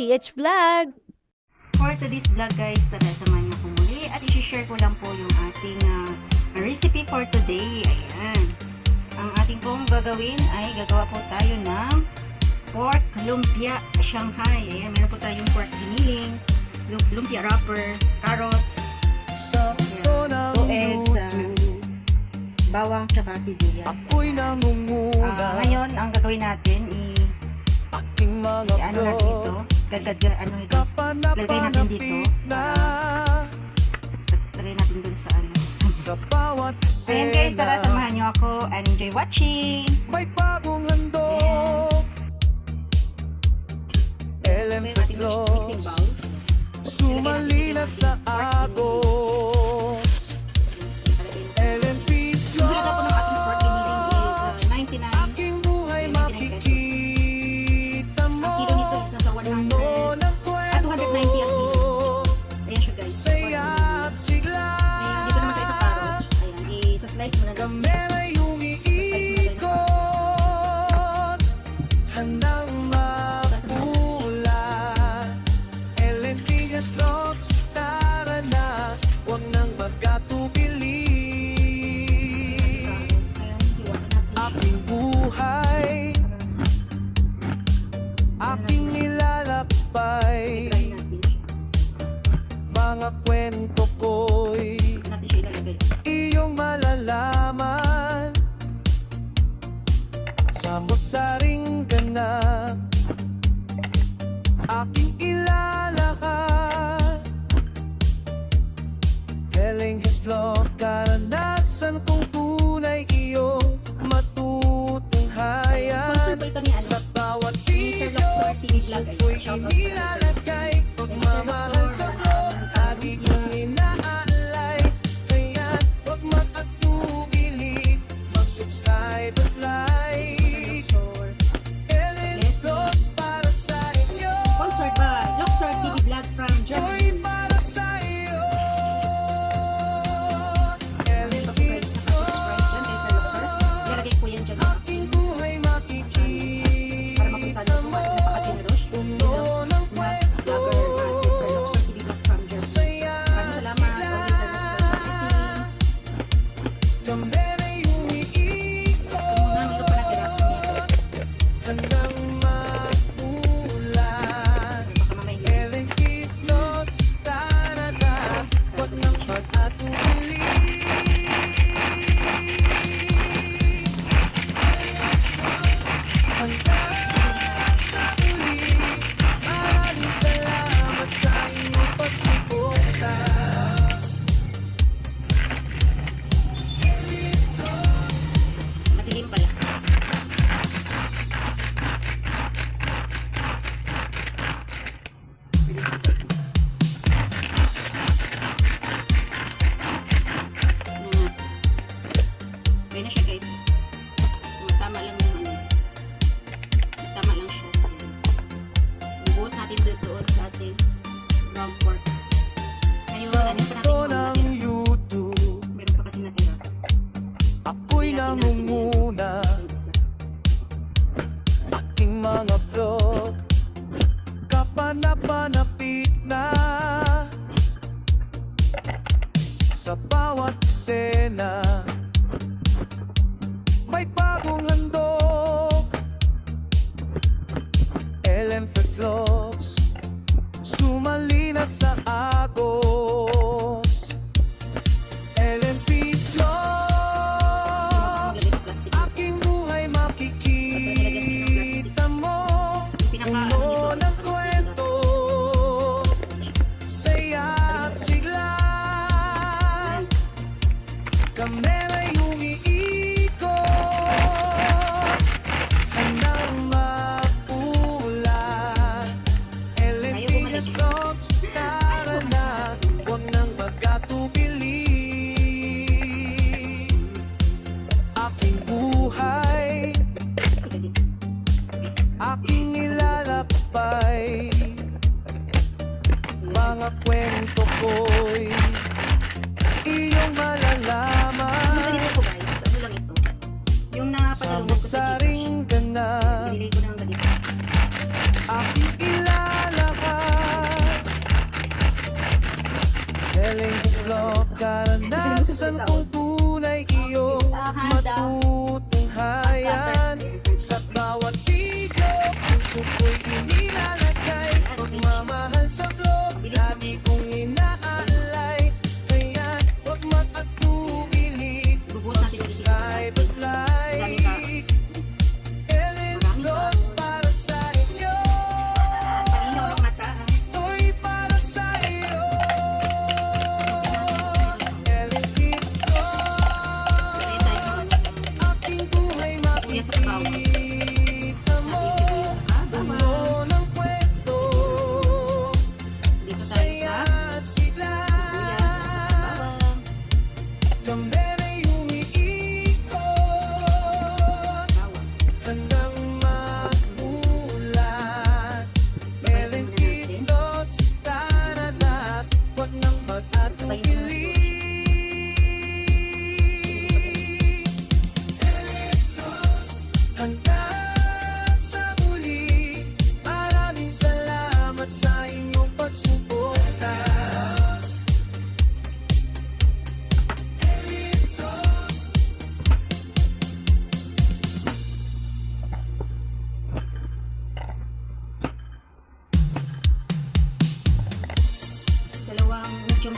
PH Vlog! For today's vlog guys, tara samahan niyo ko muli at i-share ko lang po yung ating recipe for today. Ayan. Ang ating pong gagawin ay gagawa po tayo ng pork lumpia Shanghai. Ayan, meron po tayong pork giniling, lumpia wrapper, carrots, ayan, 2 eggs, bawang, tsaka sibuyas. Ngayon, ang gagawin natin ano natin ito, ano ito, lagay natin dito, lagay natin dun sa ano. Ayan guys, tara samahan nyo ako and enjoy watching. May bagong handog, Ating mixing bowl. sumali na sa agos. LMP Ang halaga po ng ating pork giniling is 99. aking buhay 99 pesos. makikita mo. Ang kilo nito is nasa 100 Puno ng 290 ang kilo. kwento, Ayan siya guys. saya at sigla. Ayan, dito naman tayo sa carrots. Ayan, isa-slice mo na lang. Kamera'y umiikot, handang mapula. LNP gas rocks, tara na, huwag nang magkatubili. Aking buhay, aking nilalakbay, mga kwento ko'y Natin siya ilalagay. iyong malalaman. Samot-saring ganap, aking ilalahad. Heling his vlog, karanasan kong tunay iyong matutunghayan. Sponsor po ito ni ano? Sa bawat Sir video, Luxor TV Vlog. Ay, ko'y shout out po na, sir. inilalagay. Pagmamahal sa vlog, lagi kong inaalay. Kaya huwag mag-atubili, mag-subscribe at like. Ellen's Vlogs para sa inyo. Sponsored by Luxor TV Vlog from Ko'y Germany. para sa iyo. Ellen's Subscribe dyan kay Sir Luxor. Ilalagay ko yan dyan. aking buhay Para mapunta makikita nyo mo. po at napaka-generous. Puno ng kwento, Vlogger si Sir Luxor TV Vlog from Germany. saya Maraming at salamat. sigla. Always Sir Luxor. Kamera'y umiikot, Ito muna, hindi ko pa natirapan niya. handang magulan. Baka mamaya hindi. LNP Vlogs, tara na, huwag nang mag-atubili. Hanggang sa uli, maraming salamat sa inyong pagsuporta. Madilim pala. Ayan. Okay na siya guys. Tama lang yung ano. Tama lang siya. Ibuhos natin doon sa ating ground pork. Ngayon, ano pa natin Ito yung ng natin? YouTube, Meron pa kasi natira. ako'y nangunguna. Aking mga vlog, kapanapanapit na. Sa bawat eksena, may bagong handog. LMF Vlogs, sumali na sa agos. LMP Vlogs, aking buhay makikita mo. Puno ng kwento, saya at sigla. Kamera'y umiikot, handang mapula. LNP Vlogs, tara na, huwag nang magkatubili. Aking buhay, aking nilalakbay, mga kwento ko'y iyong malalaman. Ano ganito po guys? Ano lang ito? Yung napasalunod ko sa Gcash. Samot-saring ganap, Binili ko ng ganito. aking ilalak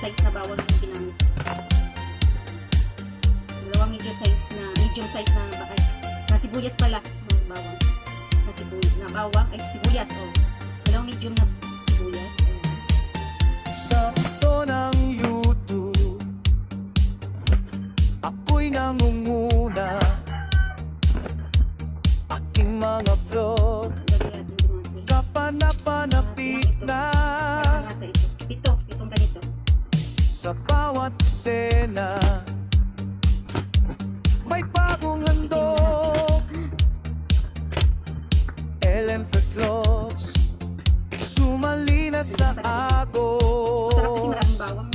size na bawang yung ginamit. Dalawang medium size na sibuyas pala. Bawang. Na bawang, ay sibuyas. Oh. Dalawang medium na sibuyas. Ayan. Sa buto ng YouTube, ako'y nangunguna. Aking mga vlog, Dali natin dumating. kapanapanapit na. Itong ganito. Sa bawat eksena, may bagong handog. LMF Vlogs, sumali na sa agos. Masarap kasi maraming bawang.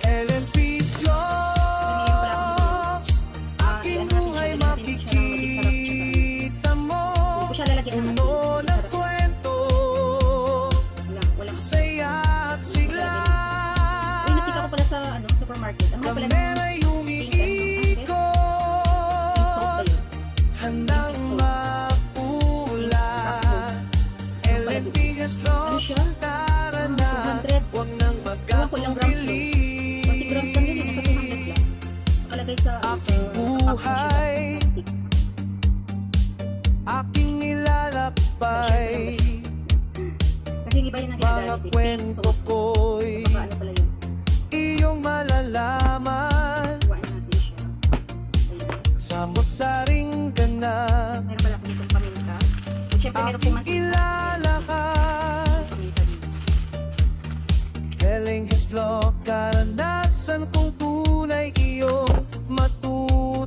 LMP Vlogs, aking buhay makikita mo. Hindi ko siya lalagyan ng asin. Puno ng Masarap. kwento, Walang. saya at sigla. Uy, nakita ko pala sa supermarket. Ang mahal pala ng Kamera'y umiikot, pink salt ba yun? handang mapula. LMP Vlogs, siya? tara na, 200. huwag nang Ewan ko ilang grams to. 20 grams lang yun. Nasa 200 plus. Nakalagay sa Aking buhay, plastic. aking nilalakbay. Kasi yung iba yun ang Mga ginagamit. Pink kwento salt. ko'y Baka ano pala yun. iyong malalaman. Kuhain natin siya. Ayan. Samot-saring ganap, Meron pala akong itong paminta. At syempre meron pong aking mantika. ilalakad. Paminta din. Telling his vlog, karanasan kong tunay iyong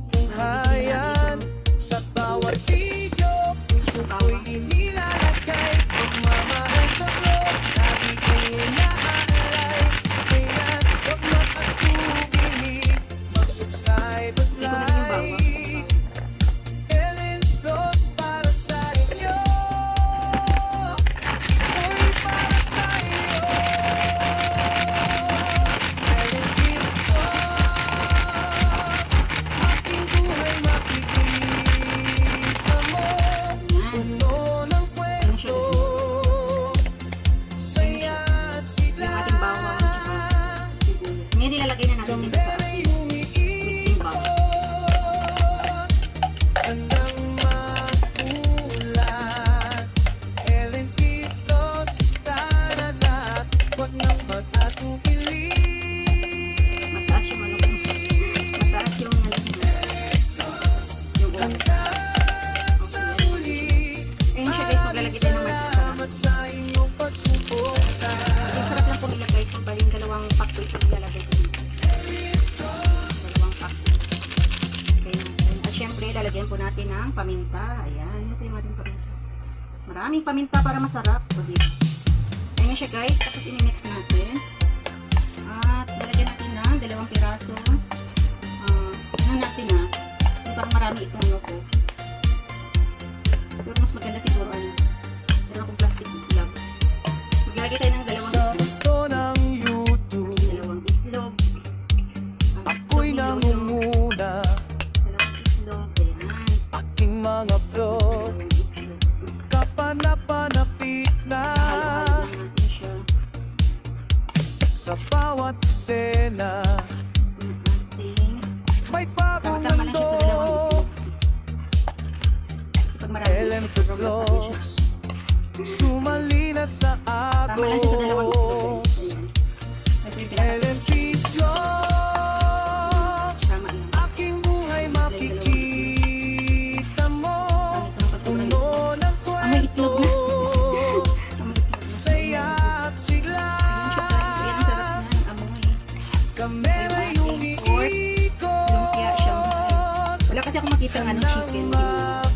matutunghayan. Sa bawat video, puso ko'y inilalagay. Pagmamahal sa vlog, lagi kong inaalay. Kaya huwag makatubili, mag-subscribe at Hindi ko na yung bawang. like. Ellen's Vlogs para sa inyo. Uy, para sa iyo. Ellen's Vlogs, aking buhay makikita mo. Puno ng kwento, saya at sigla. Yung ating bawang at sibuyas. Ngayon nilalagay na natin dito sa Kamera'y mixing bowl. umiikot, handang magulat. LNP Vlogs, tara na, huwag nang mag-atubili. Mataas yung ano. Mataas yung ano. Yung oil. Handa sa muli, Ayun siya guys, maglalagay tayo ng mantika. salamat sa inyong pagsuporta. Ang sarap lang po nilagay kung baling dalawang pack po ito nilalagay ko dito. Dalawang pack. Okay natin. At syempre, lalagyan po natin ng paminta. Ayan, ito yung ating paminta. Maraming paminta para masarap. O dito. Ayan siya guys, tapos inimix natin. At lalagyan natin ng dalawang piraso. Ano natin parang marami itong ano ko. Pero mas maganda siguro ano. Meron akong plastic gloves. Maglagay tayo ng dalawang Sa itlog. buto ng YouTube, Dalawang itlog. Ang ako'y itlog, nangunguna. dalawang itlog. Ayan. Aking mga vlog, Dalawang itlog. kapanapanapit na. Halo-halo lang natin siya. Sa bawat eksena, Yung ating... may bagong Tama-tama lang siya sa dalawang handog. itlog. Kasi pag marami LMP itlog, sobrang masarap siya. Vlogs, sumali na sa Tama lang siya sa dalawang itlog. agos. Ayan. Ito yung pinaka- LMP Vlogs, Tama lang. aking buhay makikita mo. Pangit naman pag sobrang Puno itlog. ng Amoy kwento, itlog na. Amoy itlog na. saya at sigla. Ayan siya guys. Ayan ang sarap niya. Ang amoy. Kamera'y Yung ating pork, lumpia siya. umiikot, Wala kasi ako makita ng chicken. Pork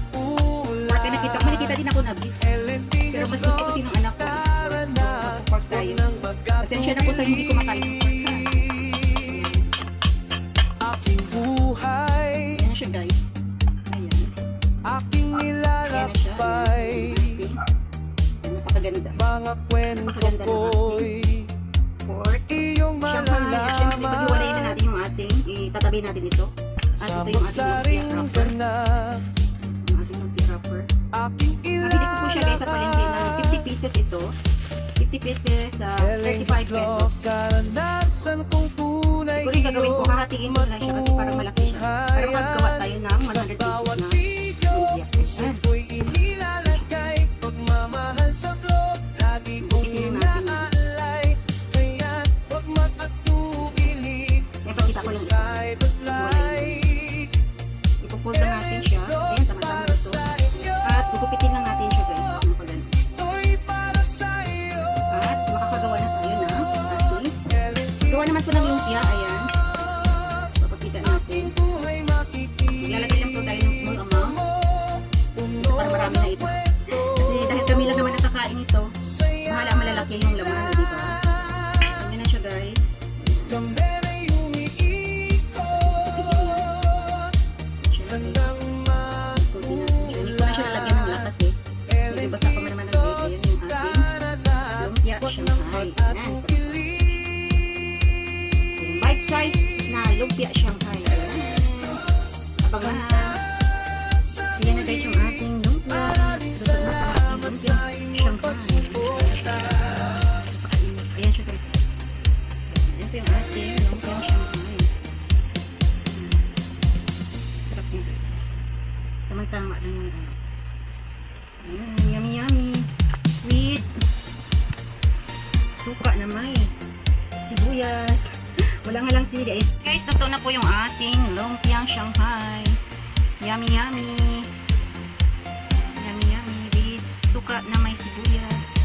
ay nakita ko. May nakita din ako na beef. Pero mas gusto ko sinong anak ko. So, pork tayo. Pasensya na po sa hindi kumakain ng pork. Aking buhay, Ayan na siya guys. Ayan. aking nilalakbay. Ayan, napakaganda. Mga kwento ko'y Pork. iyong Siyempre, pag-iwalayin na malalaman. natin yung ating, itatabi natin ito. At ito yung ating Samot-saring lumpia wrapper. ganap, Yung ating lumpia wrapper. aking Nabili ko po siya guys sa palengke na 50 pieces ito. 50 pieces, 35 pesos. Karanasan kong tunay Siguro yung gagawin ko, hahatiin ko na lang siya kasi parang malaki siya. Pero maggawa tayo ng 100 pieces na lumpia. Ayan. Ako'y inilalagay pagmamahal sa vlog. Lagi kong inaalay. Kaya huwag mag-atubili. Yan, pakita ko lang ito. Subscribe at like. Ipo-fold lang natin siya. Ayan, tama-tama ito. At gugupitin lang natin siya guys. Ano pa ganun. Ito'y para sa'yo. At makakagawa na tayo ng ating. Gawa naman po ng lumpia. Ayan. Papakita natin. Buhay makikita. Lalagay lang po tayo ng small amount. Para marami na ito. Kasi dahil kami lang naman nakakain ito, mahala malalaki yung laman, di ba? Ayan na siya guys. Kambena'y umiikot. Handang Hindi ko na siya lalagyan ng lakas eh. Medyo basa pa man naman ng bebe. Yan yung ating lumpia Shanghai. Ayan. Bite size na lumpia Shanghai. Ayan. Abangan na. Ayan na guys yung ating lumpia. Luto na ang ating lumpia Shanghai. Ayan siya guys. Ito yung ating lumpia Shanghai. Sarap niya guys. Tamang-tama lang yung ano. Yummy yummy. With suka na may sibuyas. Wala nga lang sili eh. Guys, luto na po yung ating lumpiang Shanghai. Yummy yummy. Yummy yummy with suka na may sibuyas.